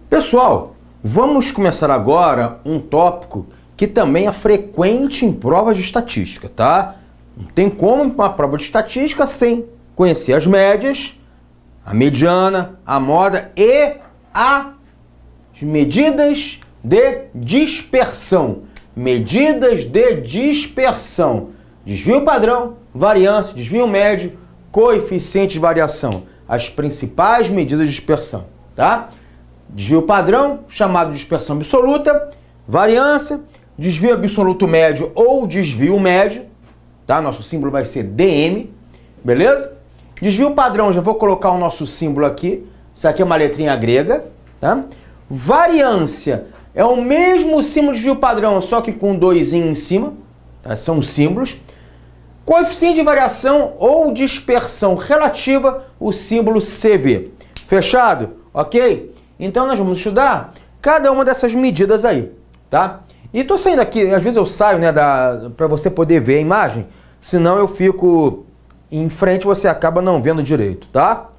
Pessoal, vamos começar agora um tópico que também é frequente em provas de estatística, tá? Não tem como uma prova de estatística sem conhecer as médias, a mediana, a moda e as medidas de dispersão. Medidas de dispersão. Desvio padrão, variância, desvio médio, coeficiente de variação. As principais medidas de dispersão, tá? Desvio padrão, chamado de dispersão absoluta, variância, desvio absoluto médio ou desvio médio, tá? Nosso símbolo vai ser DM, beleza? Desvio padrão, já vou colocar o nosso símbolo aqui, isso aqui é uma letrinha grega, tá? Variância é o mesmo símbolo de desvio padrão, só que com 2 em cima, tá? São símbolos. Coeficiente de variação ou dispersão relativa, o símbolo CV. Fechado? Ok? Então nós vamos estudar cada uma dessas medidas aí, tá? E tô saindo aqui, às vezes eu saio, né, para você poder ver a imagem, senão eu fico em frente e você acaba não vendo direito, tá?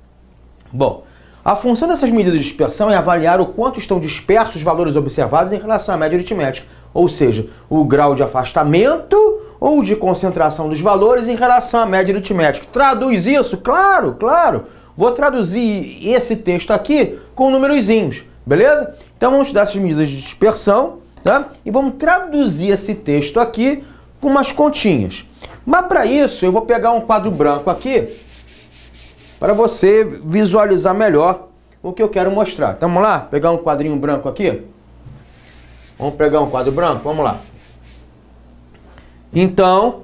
Bom, a função dessas medidas de dispersão é avaliar o quanto estão dispersos os valores observados em relação à média aritmética, ou seja, o grau de afastamento ou de concentração dos valores em relação à média aritmética. Traduz isso? Claro, claro. Vou traduzir esse texto aqui com numerozinhos, beleza? Então vamos estudar essas medidas de dispersão, tá? E vamos traduzir esse texto aqui com umas continhas. Mas para isso eu vou pegar um quadro branco aqui para você visualizar melhor o que eu quero mostrar. Então vamos lá? Pegar um quadrinho branco aqui? Vamos pegar um quadro branco? Vamos lá. Então,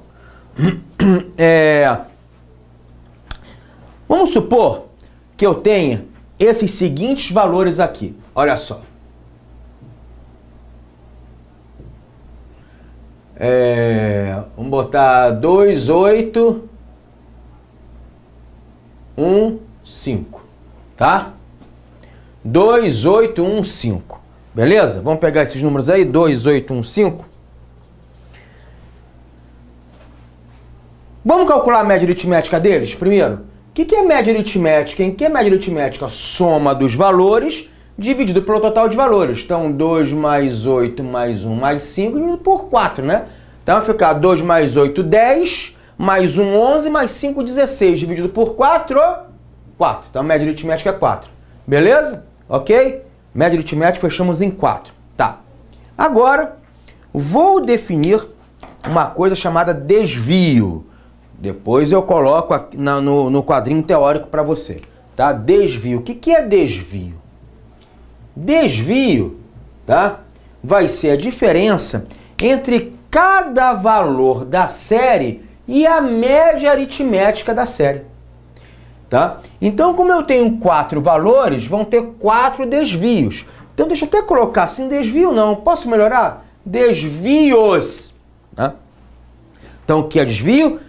vamos supor que eu tenha esses seguintes valores aqui. Olha só. Vamos botar 2815, tá? 2815, beleza? Vamos pegar esses números aí, 2815. Vamos calcular a média aritmética deles primeiro? O que é média aritmética? Em que é média aritmética? Soma dos valores dividido pelo total de valores. Então, 2 mais 8 mais 1 mais 5 dividido por 4, né? Então, vai ficar 2 mais 8, 10, mais 1, 11, mais 5, 16, dividido por 4, 4. Então, a média aritmética é 4. Beleza? Ok? Média aritmética fechamos em 4. Tá. Agora, vou definir uma coisa chamada desvio. Depois eu coloco aqui no quadrinho teórico para você, tá? Desvio. O que é desvio? Desvio, tá? Vai ser a diferença entre cada valor da série e a média aritmética da série, tá? Então, como eu tenho 4 valores, vão ter 4 desvios. Então, deixa eu até colocar assim, desvio não. Posso melhorar? Desvios, tá? Então, o que é desvio?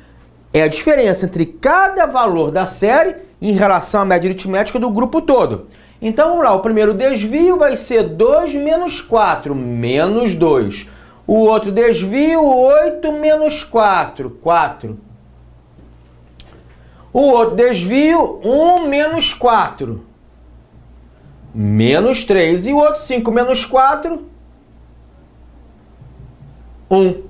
É a diferença entre cada valor da série em relação à média aritmética do grupo todo. Então, vamos lá. O primeiro desvio vai ser 2 menos 4, menos 2. O outro desvio, 8 menos 4, 4. O outro desvio, 1 menos 4, menos 3. E o outro, 5 menos 4, 1,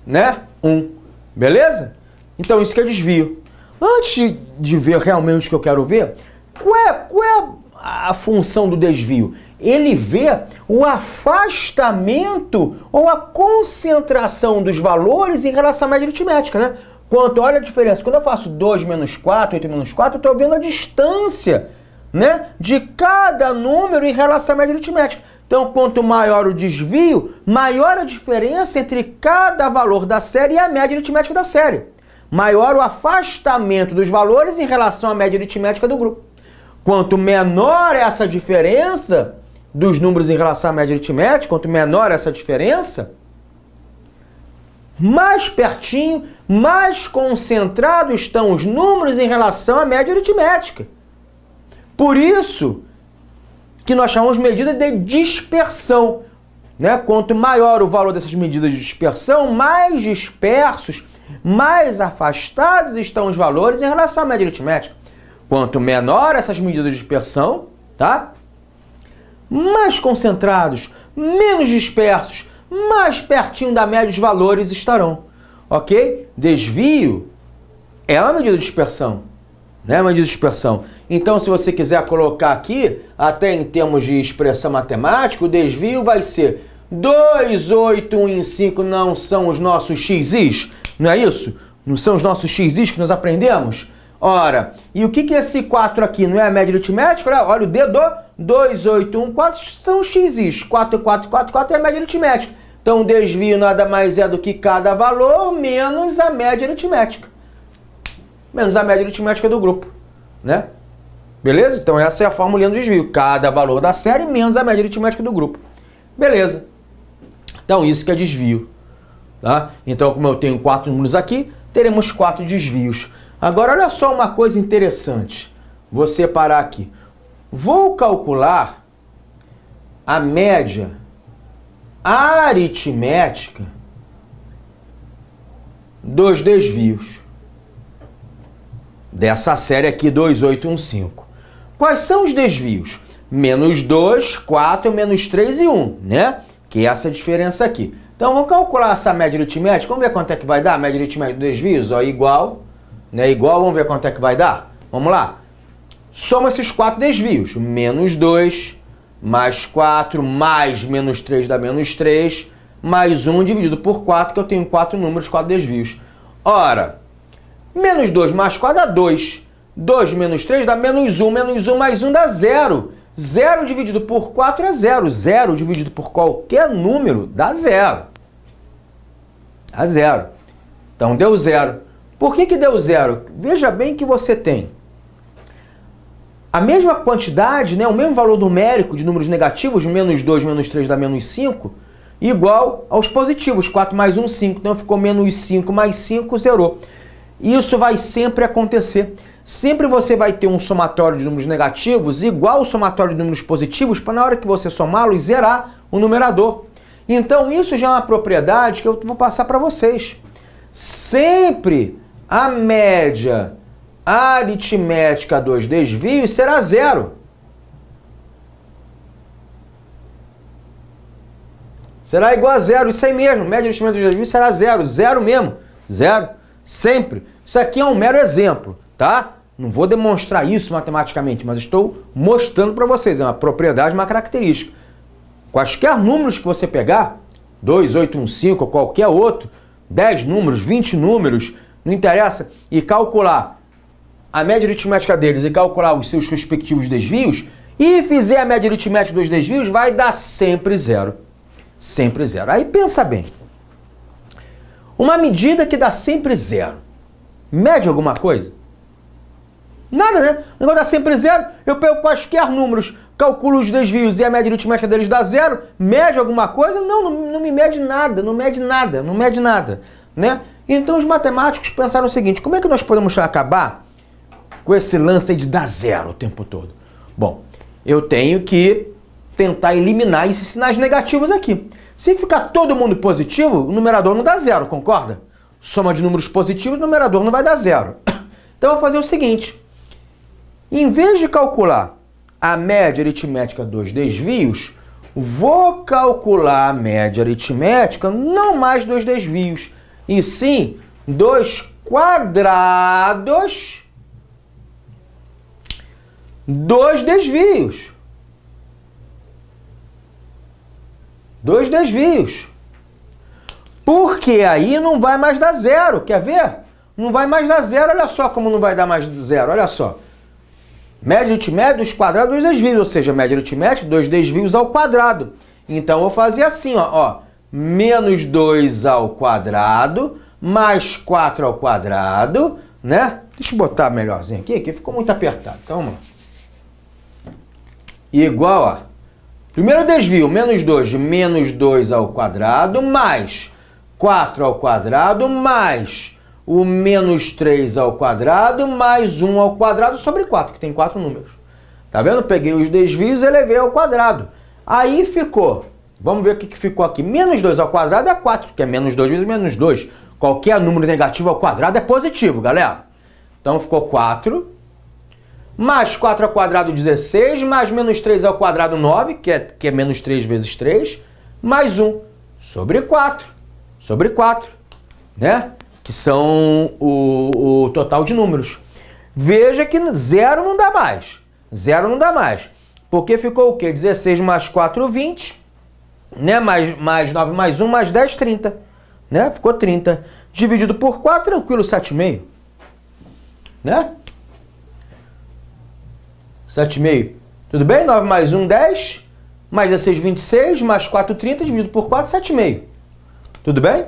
né? 1. Beleza? Então, isso que é desvio. Antes de ver realmente o que eu quero ver, qual é a função do desvio? Ele vê o afastamento ou a concentração dos valores em relação à média aritmética, né? Olha a diferença. Quando eu faço 2 menos 4, 8 menos 4, eu estou vendo a distância, né, de cada número em relação à média aritmética. Então, quanto maior o desvio, maior a diferença entre cada valor da série e a média aritmética da série. Maior o afastamento dos valores em relação à média aritmética do grupo. Quanto menor essa diferença dos números em relação à média aritmética, quanto menor essa diferença, mais pertinho, mais concentrados estão os números em relação à média aritmética. Por isso que nós chamamos de medida de dispersão, né? Quanto maior o valor dessas medidas de dispersão, mais dispersos, mais afastados estão os valores em relação à média aritmética. Quanto menor essas medidas de dispersão, tá? mais concentrados, menos dispersos, mais pertinho da média os valores estarão. Ok? Desvio é uma medida de dispersão. Né? Uma medida de dispersão. Então, se você quiser colocar aqui, até em termos de expressão matemática, o desvio vai ser 2, 8, 1 e 5 não são os nossos xis, não é isso? Não são os nossos xis que nós aprendemos? Ora, e o que é esse 4 aqui? Não é a média aritmética? Olha o dedo, 2, 8, 1, 4 são os xis. 4, 4, 4, 4 é a média aritmética. Então, o desvio nada mais é do que cada valor menos a média aritmética. Menos a média aritmética do grupo, né? Beleza? Então, essa é a fórmula do desvio. Cada valor da série menos a média aritmética do grupo. Beleza. Então, isso que é desvio. Tá? Então, como eu tenho 4 números aqui, teremos 4 desvios. Agora, olha só uma coisa interessante. Vou separar aqui. Vou calcular a média aritmética dos desvios dessa série aqui 2815. Quais são os desvios? Menos 2, 4, menos 3 e 1, né? Que é essa diferença aqui. Então, vamos calcular essa média aritmética. Vamos ver quanto é que vai dar a média aritmética dos desvios? Ó, igual, né? Igual, vamos ver quanto é que vai dar? Vamos lá. Soma esses 4 desvios. Menos 2, mais 4, mais menos 3 dá menos 3, mais 1 dividido por 4, que eu tenho 4 números, 4 desvios. Ora, menos 2 mais 4 dá 2. 2 menos 3 dá menos 1. Menos 1 mais 1 dá 0. 0 dividido por 4 é 0. 0 dividido por qualquer número dá 0. Dá 0. Então, deu 0. Por que que deu 0? Veja bem que você tem a mesma quantidade, né, o mesmo valor numérico de números negativos, menos 2, menos 3 dá menos 5, igual aos positivos. 4 mais 1, 5. Então, ficou menos 5 mais 5, zerou. Isso vai sempre acontecer. Sempre você vai ter um somatório de números negativos igual ao somatório de números positivos para na hora que você somá-los zerar o numerador. Então isso já é uma propriedade que eu vou passar para vocês. Sempre a média aritmética dos desvios será 0. Será igual a 0, isso aí mesmo. Média aritmética dos desvios será 0. 0 mesmo. 0. Sempre. Isso aqui é um mero exemplo, tá? Não vou demonstrar isso matematicamente, mas estou mostrando para vocês. É uma propriedade, uma característica. Quaisquer números que você pegar, 2, 8, 1, 5, ou qualquer outro, 10 números, 20 números, não interessa, e calcular a média aritmética deles e calcular os seus respectivos desvios, e fizer a média aritmética dos desvios, vai dar sempre 0. Sempre 0. Aí pensa bem. Uma medida que dá sempre 0. Mede alguma coisa? Nada, né? O negócio dá sempre 0. Eu pego quaisquer números, calculo os desvios e a média aritmética deles dá 0. Mede alguma coisa? Não me mede nada, não mede nada, não mede nada, né? Então os matemáticos pensaram o seguinte: como é que nós podemos acabar com esse lance aí de dar 0 o tempo todo? Bom, eu tenho que tentar eliminar esses sinais negativos aqui. Se ficar todo mundo positivo, o numerador não dá 0, concorda? Soma de números positivos, o numerador não vai dar 0. Então eu vou fazer o seguinte: em vez de calcular a média aritmética dos desvios, vou calcular a média aritmética não mais dos desvios, e sim dos quadrados dos desvios. Dos desvios. Porque aí não vai mais dar 0. Quer ver? Não vai mais dar 0. Olha só como não vai dar mais 0. Olha só. Média aritmética dos quadrados dos desvios. Ou seja, média aritmética dos desvios ao quadrado. Então, eu vou fazer assim, ó. Menos 2 ao quadrado, mais 4 ao quadrado, né? Deixa eu botar melhorzinho aqui, que ficou muito apertado. Então, vamos lá. Igual a... Primeiro desvio, menos 2 de menos 2 ao quadrado, mais 4 ao quadrado, mais o menos 3 ao quadrado, mais 1 ao quadrado sobre 4, que tem 4 números. Tá vendo? Peguei os desvios e elevei ao quadrado. Aí ficou, vamos ver o que ficou aqui. Menos 2 ao quadrado é 4, que é menos 2 vezes menos 2. Qualquer número negativo ao quadrado é positivo, galera. Então ficou 4 mais 4 ao quadrado 16, mais menos 3 ao quadrado 9, que é menos 3 vezes 3, mais 1 sobre 4, né? Que são o total de números. Veja que 0 não dá mais. 0 não dá mais. Porque ficou o quê? 16 mais 4, 20. Né? Mais 9 mais 1, mais 10, 30. Né? Ficou 30. Dividido por 4, tranquilo, 7,5. Né? 7,5. Tudo bem? 9 mais 1, 10. Mais 16, 26. Mais 4, 30. Dividido por 4, 7,5. Tudo bem?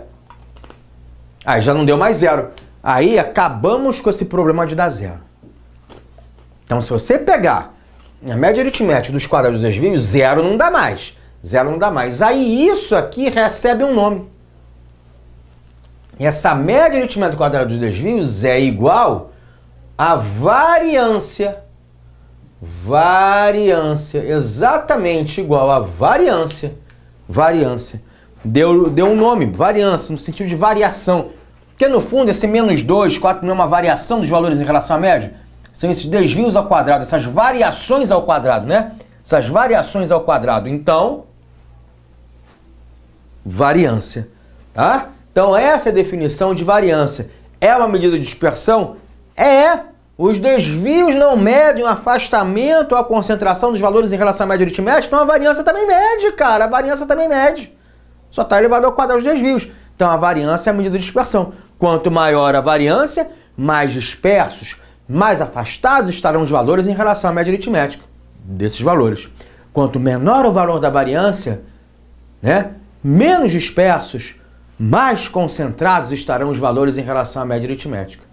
Aí já não deu mais 0. Aí acabamos com esse problema de dar 0. Então, se você pegar a média aritmética dos quadrados dos desvios, 0 não dá mais. 0 não dá mais. Aí isso aqui recebe um nome. Essa média aritmética do quadrado dos desvios é igual a variância. Variância. Exatamente igual a variância. Variância. Deu um nome, variância, no sentido de variação. Porque no fundo esse menos 2, 4 não é uma variação dos valores em relação à média? São esses desvios ao quadrado, essas variações ao quadrado, né? Essas variações ao quadrado. Então, variância, tá? Então essa é a definição de variância. É uma medida de dispersão? É. Os desvios não medem o afastamento ou a concentração dos valores em relação à média aritmética, então a variância também mede, cara. A variância também mede. Só está elevado ao quadrado dos desvios. Então a variância é a medida de dispersão. Quanto maior a variância, mais dispersos, mais afastados estarão os valores em relação à média aritmética desses valores. Quanto menor o valor da variância, né, menos dispersos, mais concentrados estarão os valores em relação à média aritmética.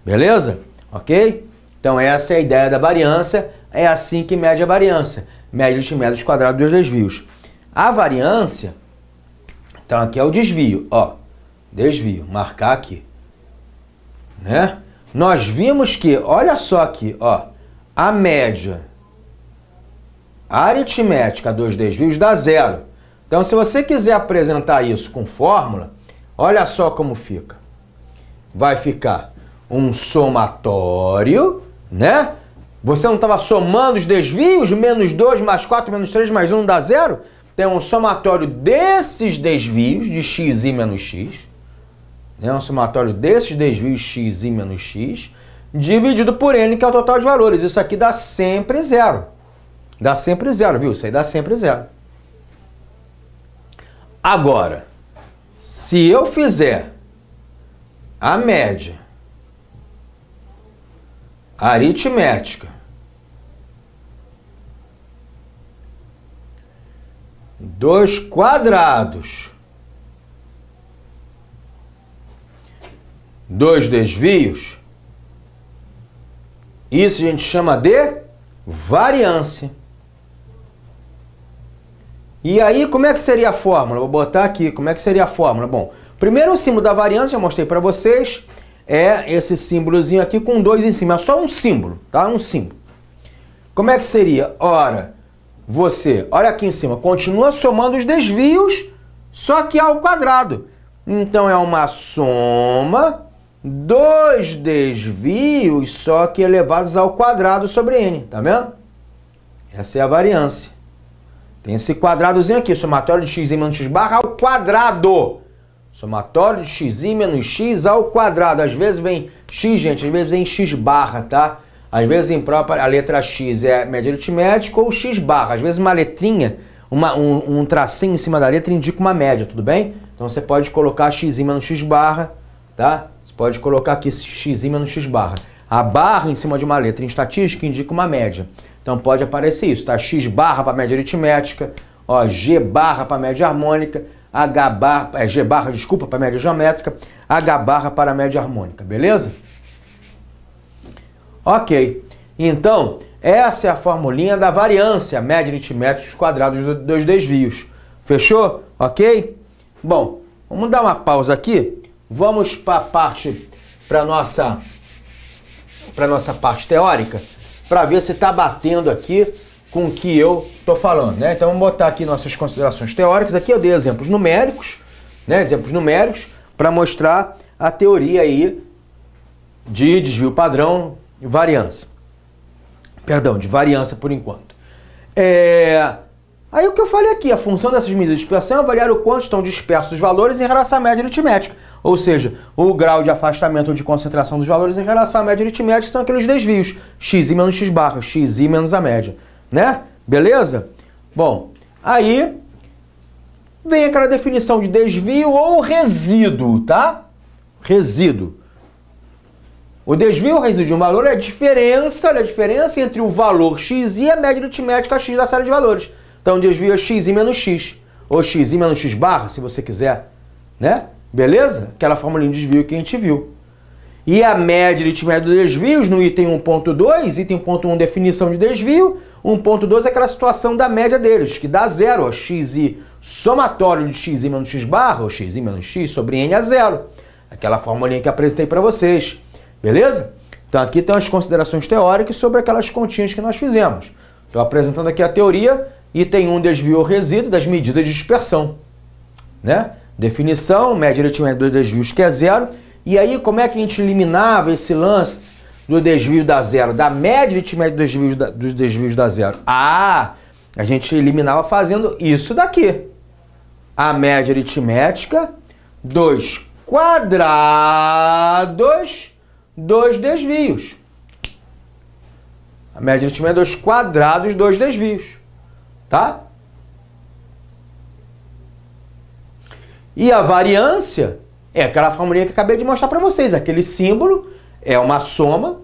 Beleza? Ok? Então essa é a ideia da variância. É assim que mede a variância. Média aritmética dos quadrados dos desvios. A variância... Então aqui é o desvio, ó, desvio, marcar aqui, né? Nós vimos que, olha só aqui, ó, a média aritmética dos desvios dá 0. Então se você quiser apresentar isso com fórmula, olha só como fica. Vai ficar um somatório, né? Você não estava somando os desvios, menos 2, mais 4, menos 3, mais 1 dá 0? Tem um somatório desses desvios de x e menos x, né? Um somatório desses desvios x e menos x, dividido por n, que é o total de valores. Isso aqui dá sempre 0. Dá sempre 0, viu? Isso aí dá sempre 0. Agora, se eu fizer a média aritmética dos quadrados dos desvios, isso a gente chama de variância. E aí, como é que seria a fórmula? Vou botar aqui, como é que seria a fórmula? Bom, primeiro o símbolo da variância, já mostrei para vocês, é esse símbolozinho aqui com 2 em cima, é só um símbolo, tá? Um símbolo. Como é que seria? Ora, você, olha aqui em cima, continua somando os desvios, só que ao quadrado. Então é uma soma dos desvios, só que elevados ao quadrado sobre n, tá vendo? Essa é a variância. Tem esse quadradozinho aqui, somatório de x menos x barra ao quadrado. Somatório de x menos x ao quadrado. Às vezes vem x, gente, às vezes vem x barra, tá? Às vezes em própria a letra x é média aritmética ou x barra. Às vezes uma letrinha, um tracinho em cima da letra indica uma média, tudo bem? Então você pode colocar x menos x barra, tá? Você pode colocar aqui x menos x barra. A barra em cima de uma letra em estatística indica uma média. Então pode aparecer isso, tá? X barra para média aritmética, ó, G barra para média harmônica, H barra, G barra, desculpa, para média geométrica, H barra para média harmônica, beleza? Ok, então essa é a formulinha da variância, média aritmética dos quadrados dos desvios. Fechou? Ok? Bom, vamos dar uma pausa aqui, vamos para nossa parte teórica, para ver se está batendo aqui com o que eu estou falando, né? Então vamos botar aqui nossas considerações teóricas. Aqui eu dei exemplos numéricos, né? Exemplos numéricos para mostrar a teoria aí de desvio padrão e variância. Perdão, de variância por enquanto. Aí o que eu falei aqui, a função dessas medidas de dispersão é avaliar o quanto estão dispersos os valores em relação à média aritmética. Ou seja, o grau de afastamento ou de concentração dos valores em relação à média aritmética são aqueles desvios, xi menos x barra, xi menos a média, né? Beleza? Bom, aí vem aquela definição de desvio ou resíduo, tá? Resíduo. O desvio ou resíduo de um valor é a diferença entre o valor x e a média aritmética x da série de valores. Então, o desvio é xi menos x, ou xi menos x barra, se você quiser, né? Beleza? Aquela formulinha de desvio que a gente viu. E a média aritmética dos desvios no item 1.2, item 1.1, definição de desvio, 1.2 é aquela situação da média deles, que dá zero, ó, xi somatório de xi menos x barra, ou xi menos x sobre n é zero. Aquela formulinha que apresentei para vocês. Beleza? Então aqui tem as considerações teóricas sobre aquelas continhas que nós fizemos. Estou apresentando aqui a teoria, item 1, desvio ou resíduo das medidas de dispersão. Né? Definição, média aritmética dos desvios, que é zero. E aí, como é que a gente eliminava esse lance do desvio da zero? Da média aritmética dos desvios da zero? A gente eliminava fazendo isso daqui. A média aritmética dos quadrados dos desvios. A média aritmética dos quadrados dos desvios. Tá? E a variância é aquela formulinha que eu acabei de mostrar para vocês. Aquele símbolo é uma soma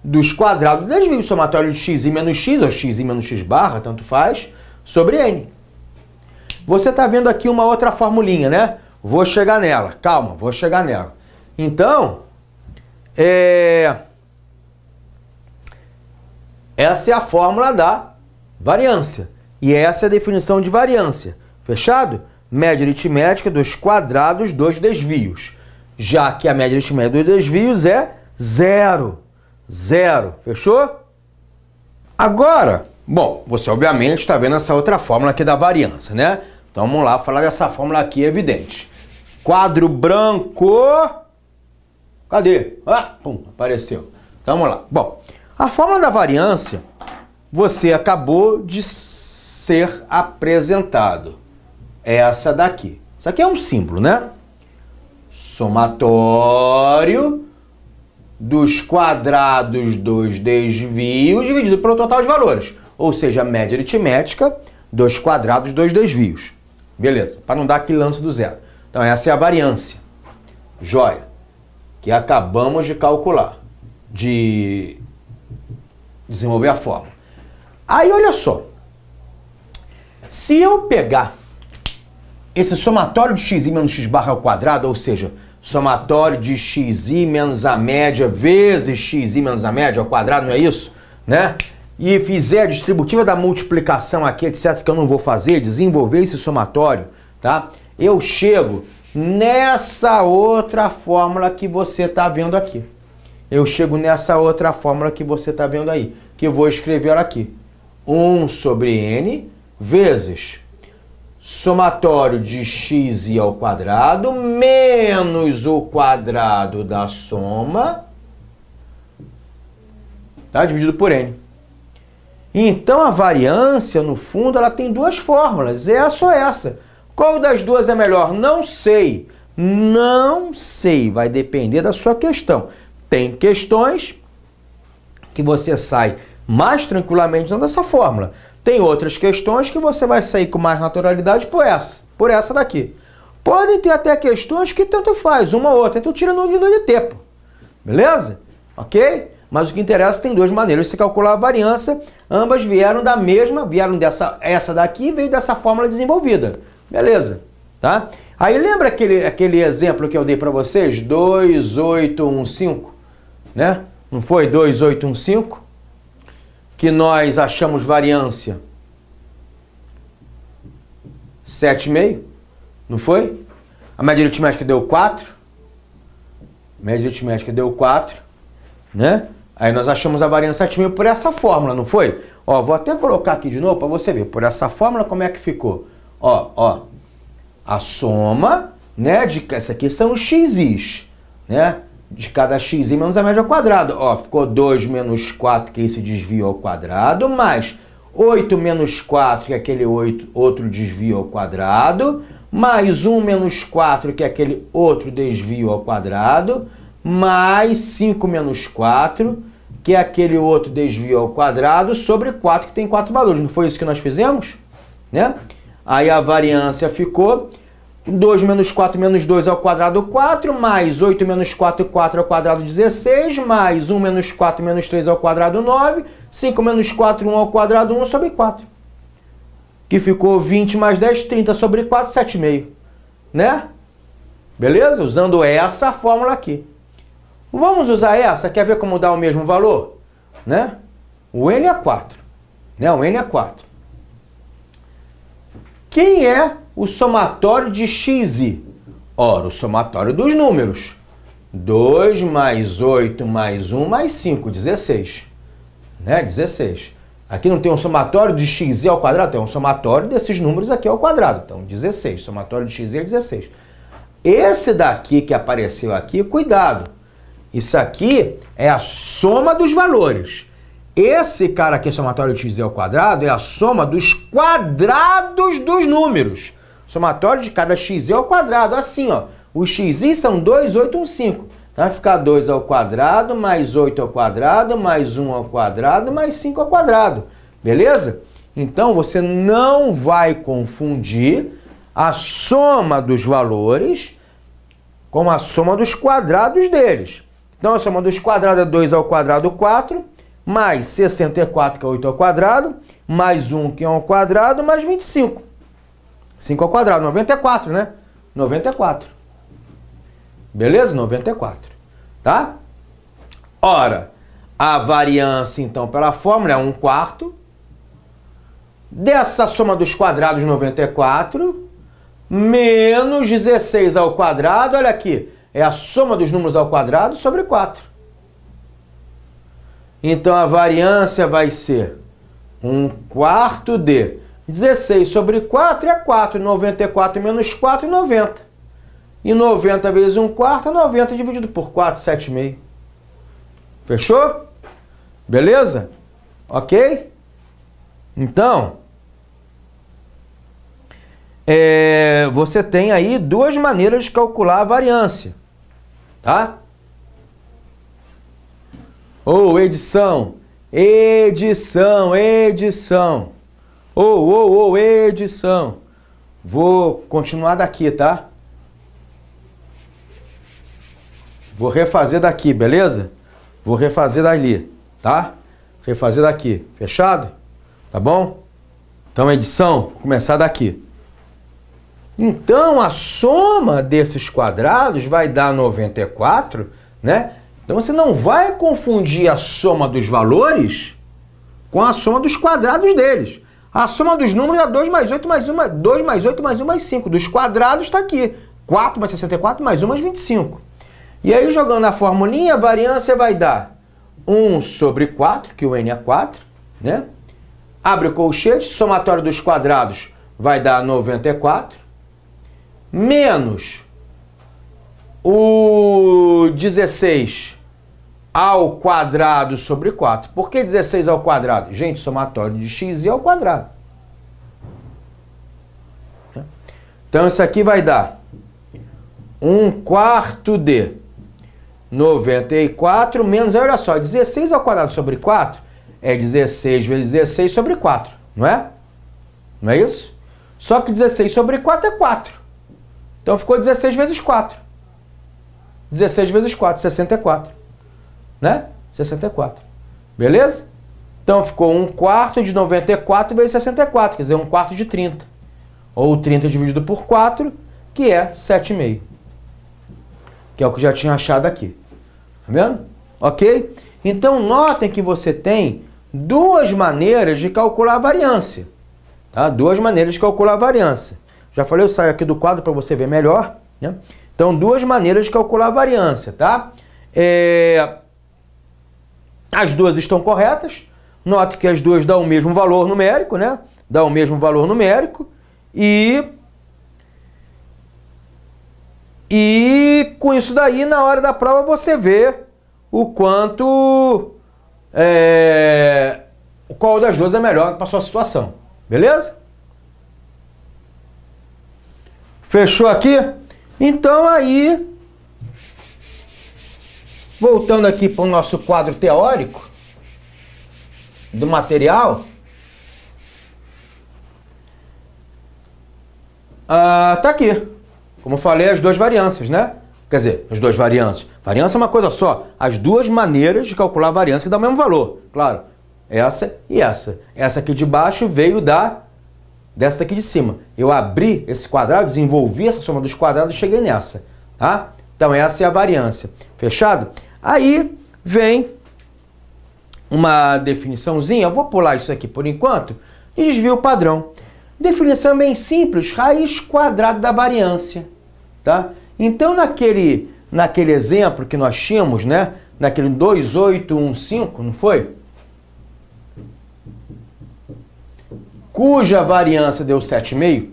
dos quadrados do desvio. Somatório de xi menos x, ou xi menos x barra, tanto faz, sobre n. Você está vendo aqui uma outra formulinha, né? Vou chegar nela. Calma, vou chegar nela. Então, essa é a fórmula da variância. E essa é a definição de variância. Fechado? Média aritmética dos quadrados dos desvios. Já que a média aritmética dos desvios é zero. Zero. Fechou? Agora, bom, você obviamente está vendo essa outra fórmula aqui da variância, né? Então vamos lá falar dessa fórmula aqui evidente. Quadro branco. Cadê? Pum, apareceu. Então vamos lá. Bom, a fórmula da variância você acabou de ser apresentado. Essa daqui. Isso aqui é um símbolo, né? Somatório dos quadrados dos desvios dividido pelo total de valores. Ou seja, a média aritmética dos quadrados dos desvios. Beleza, para não dar aquele lance do zero. Então essa é a variância. Joia. Que acabamos de calcular. De desenvolver a fórmula. Aí olha só. Se eu pegar esse somatório de xi menos x barra ao quadrado, ou seja, somatório de xi menos a média vezes xi menos a média ao quadrado, não é isso? Né? E fizer a distributiva da multiplicação aqui, etc., que eu não vou fazer, desenvolver esse somatório, tá? Eu chego nessa outra fórmula que você está vendo aqui. Eu chego nessa outra fórmula que você está vendo aí, que eu vou escrever aqui. 1 sobre n vezes somatório de xi ao quadrado menos o quadrado da soma, tá? Dividido por n. Então a variância, no fundo, ela tem duas fórmulas, essa ou essa. Qual das duas é melhor? Não sei. Não sei, vai depender da sua questão. Tem questões que você sai mais tranquilamente usando essa fórmula. Tem outras questões que você vai sair com mais naturalidade por essa daqui. Podem ter até questões que tanto faz, uma ou outra, então tira no de tempo. Beleza? Ok? Mas o que interessa tem duas maneiras de se calcular a variância, ambas vieram da mesma, essa daqui veio dessa fórmula desenvolvida. Beleza? Tá? Aí lembra aquele exemplo que eu dei para vocês? 2815, né? Não foi 2815? Que nós achamos variância 7,5, não foi? A média aritmética deu 4. Média aritmética deu 4, né? Aí nós achamos a variância 7,5 por essa fórmula, não foi? Ó, vou até colocar aqui de novo para você ver. Por essa fórmula, como é que ficou? Ó, a soma, né? Essa aqui são os x's, né? de cada x menos a média ao quadrado. Ó, ficou 2 menos 4, que é esse desvio ao quadrado, mais 8 menos 4, que é aquele outro desvio ao quadrado, mais 1 menos 4, que é aquele outro desvio ao quadrado, mais 5 menos 4, que é aquele outro desvio ao quadrado, sobre 4, que tem 4 valores. Não foi isso que nós fizemos? Né? Aí a variância ficou 2 menos 4 menos 2 ao quadrado, 4, mais 8 menos 4, 4 ao quadrado, 16, mais 1 menos 4 menos 3 ao quadrado, 9, 5 menos 4, 1 ao quadrado, 1 sobre 4. Que ficou 20 mais 10, 30 sobre 4, 7,5. Né? Beleza? Usando essa fórmula aqui. Vamos usar essa? Quer ver como dá o mesmo valor? Né? O n é 4. Né? O n é 4. Quem é o somatório de xi? Ora, o somatório dos números. 2 mais 8 mais 1 mais 5, 16. Né? 16. Aqui não tem um somatório de xi ao quadrado, tem um somatório desses números aqui ao quadrado. Então, 16. Somatório de xi é 16. Esse daqui que apareceu aqui, cuidado. Isso aqui é a soma dos valores. Esse cara aqui, somatório de x ao quadrado, é a soma dos quadrados dos números. Somatório de cada x ao quadrado, assim, ó. Os x são 2, 8, 1, 5. Então vai ficar 2 ao quadrado, mais 8 ao quadrado, mais 1 ao quadrado, mais 5 ao quadrado. Beleza? Então você não vai confundir a soma dos valores com a soma dos quadrados deles. Então a soma dos quadrados é 2 ao quadrado, 4, mais 64, que é 8 ao quadrado, mais 1, que é 1 ao quadrado, mais 25. 5 ao quadrado, 94, né? 94. Beleza? 94. Tá? Ora, a variância, então, pela fórmula é 1/4 dessa soma dos quadrados, 94, menos 16 ao quadrado, olha aqui, é a soma dos números ao quadrado sobre 4. Então, a variância vai ser 1/4 de 16 sobre 4 é 4. 94 menos 4 é 90. E 90 vezes 1/4 é 90 dividido por 4, 7,5. Fechou? Beleza? Ok? Então, você tem aí duas maneiras de calcular a variância. Tá? Ô, edição, edição, edição. Ô, edição. Vou continuar daqui, tá? Vou refazer daqui, beleza? Vou refazer dali, tá? Refazer daqui, fechado? Tá bom? Então, edição, vou começar daqui. Então, a soma desses quadrados vai dar 94, né? Então, você não vai confundir a soma dos valores com a soma dos quadrados deles. A soma dos números é 2 mais 8 mais 1, 2 mais 8 mais 1 mais 5. Dos quadrados está aqui. 4 mais 64 mais 1 mais 25. E aí, jogando a formulinha, a variância vai dar 1 sobre 4, que o n é 4, né? Abre o colchete, somatório dos quadrados vai dar 94, menos o 16 ao quadrado sobre 4. Por que 16 ao quadrado? Gente, somatório de x ao quadrado. Então, isso aqui vai dar 1/4 de 94 menos, olha só, 16 ao quadrado sobre 4 é 16 vezes 16 sobre 4, não é? Não é isso? Só que 16 sobre 4 é 4. Então ficou 16 vezes 4. 16 vezes 4, 64. Né? 64. Beleza? Então ficou 1/4 de 94 vezes 64, quer dizer, 1/4 de 30. Ou 30 dividido por 4, que é 7,5. Que é o que eu já tinha achado aqui. Tá vendo? Ok? Então, notem que você tem duas maneiras de calcular a variância. Tá? Duas maneiras de calcular a variância. Já falei, eu saio aqui do quadro para você ver melhor. Né? Então, duas maneiras de calcular a variância. Tá? As duas estão corretas. Note que as duas dão o mesmo valor numérico, né? Dá o mesmo valor numérico. E com isso daí, na hora da prova, você vê o quanto... qual das duas é melhor para a sua situação. Beleza? Fechou aqui? Então aí, voltando aqui para o nosso quadro teórico do material, tá aqui. Como eu falei, as duas variâncias, né? Quer dizer, as duas variâncias. Variância é uma coisa só. As duas maneiras de calcular a variância que dá o mesmo valor. Claro, essa e essa. Essa aqui de baixo veio dessa daqui de cima. Eu abri esse quadrado, desenvolvi essa soma dos quadrados e cheguei nessa. Tá? Então essa é a variância. Fechado? Aí vem uma definiçãozinha. Eu vou pular isso aqui por enquanto. De desvio padrão. Definição bem simples. Raiz quadrada da variância. Tá? Então naquele exemplo que nós tínhamos, né? Naquele 2815, não foi? Cuja variância deu 7,5,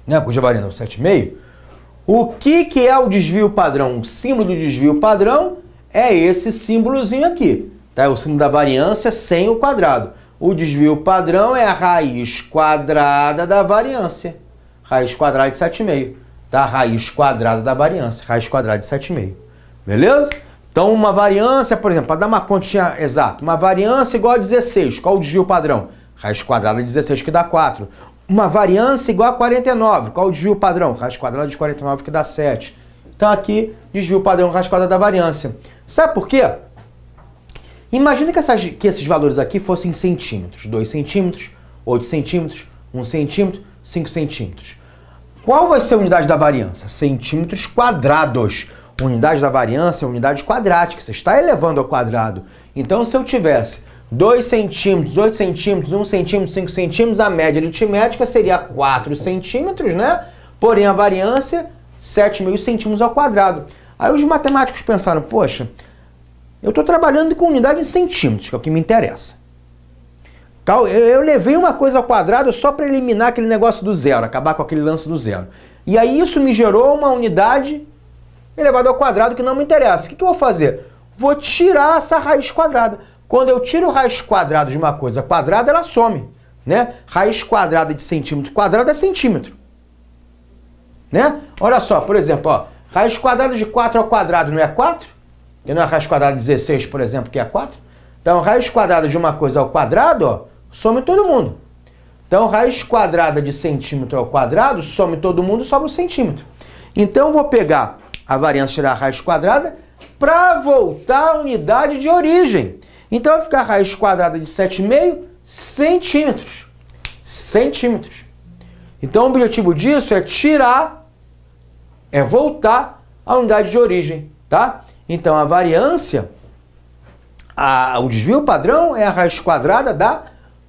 né? Cuja variância deu 7,5. O que é o desvio padrão? O símbolo do desvio padrão é esse símbolozinho aqui, tá? É o símbolo da variância sem o quadrado. O desvio padrão é a raiz quadrada da variância. Raiz quadrada de 7,5, tá? Raiz quadrada da variância, raiz quadrada de 7,5. Beleza? Então uma variância, por exemplo, para dar uma continha exata, uma variância igual a 16, qual o desvio padrão? Raiz quadrada de 16, que dá 4. Uma variância igual a 49. Qual o desvio padrão? Raiz quadrada de 49, que dá 7. Então aqui, desvio padrão, raiz quadrada da variância. Sabe por quê? Imagina que esses valores aqui fossem centímetros. 2 centímetros, 8 centímetros, 1 centímetro, 5 centímetros. Qual vai ser a unidade da variância? Centímetros quadrados. Unidade da variância é unidade quadrática. Você está elevando ao quadrado. Então, se eu tivesse 2 centímetros, 8 centímetros, 1 centímetro, 5 centímetros, a média aritmética seria 4 centímetros, né? Porém, a variância, 7,5 centímetros ao quadrado. Aí os matemáticos pensaram, poxa, eu estou trabalhando com unidade em centímetros, que é o que me interessa. Eu levei uma coisa ao quadrado só para eliminar aquele negócio do zero, acabar com aquele lance do zero. E aí isso me gerou uma unidade elevada ao quadrado que não me interessa. O que eu vou fazer? Vou tirar essa raiz quadrada. Quando eu tiro raiz quadrada de uma coisa quadrada, ela some, né? Raiz quadrada de centímetro quadrado é centímetro, né? Olha só, por exemplo, ó, raiz quadrada de 4 ao quadrado não é 4? E não é raiz quadrada de 16, por exemplo, que é 4? Então, raiz quadrada de uma coisa ao quadrado, ó, some todo mundo. Então, raiz quadrada de centímetro ao quadrado, some todo mundo, sobra um centímetro. Então, eu vou pegar a variância, tirar a raiz quadrada, para voltar à unidade de origem. Então, vai ficar a raiz quadrada de 7,5 centímetros. Centímetros. Então, o objetivo disso é voltar à unidade de origem, tá? Então, a variância, o desvio padrão é a raiz quadrada da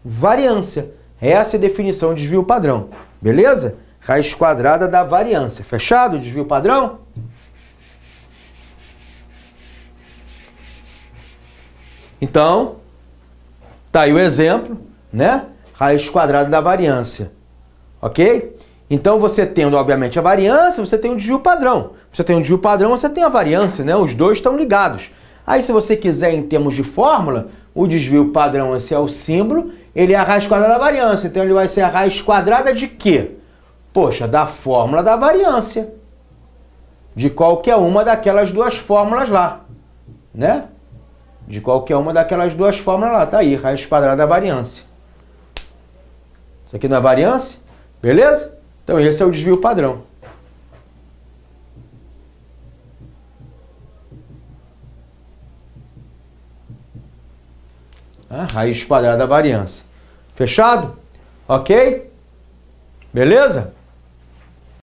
variância. Essa é a definição de desvio padrão. Beleza? Raiz quadrada da variância. Fechado o desvio padrão? Então, tá aí o exemplo, né? Raiz quadrada da variância. Ok? Então, você tendo, obviamente, a variância, você tem o desvio padrão. Você tem o desvio padrão, você tem a variância, né? Os dois estão ligados. Aí, se você quiser, em termos de fórmula, o desvio padrão, esse é o símbolo, ele é a raiz quadrada da variância. Então, ele vai ser a raiz quadrada de quê? Poxa, da fórmula da variância. De qualquer uma daquelas duas fórmulas lá, né? De qualquer uma daquelas duas fórmulas lá. Tá aí, raiz quadrada da variância. Isso aqui não é variância? Beleza? Então esse é o desvio padrão. Raiz quadrada da variância. Fechado? Ok? Beleza?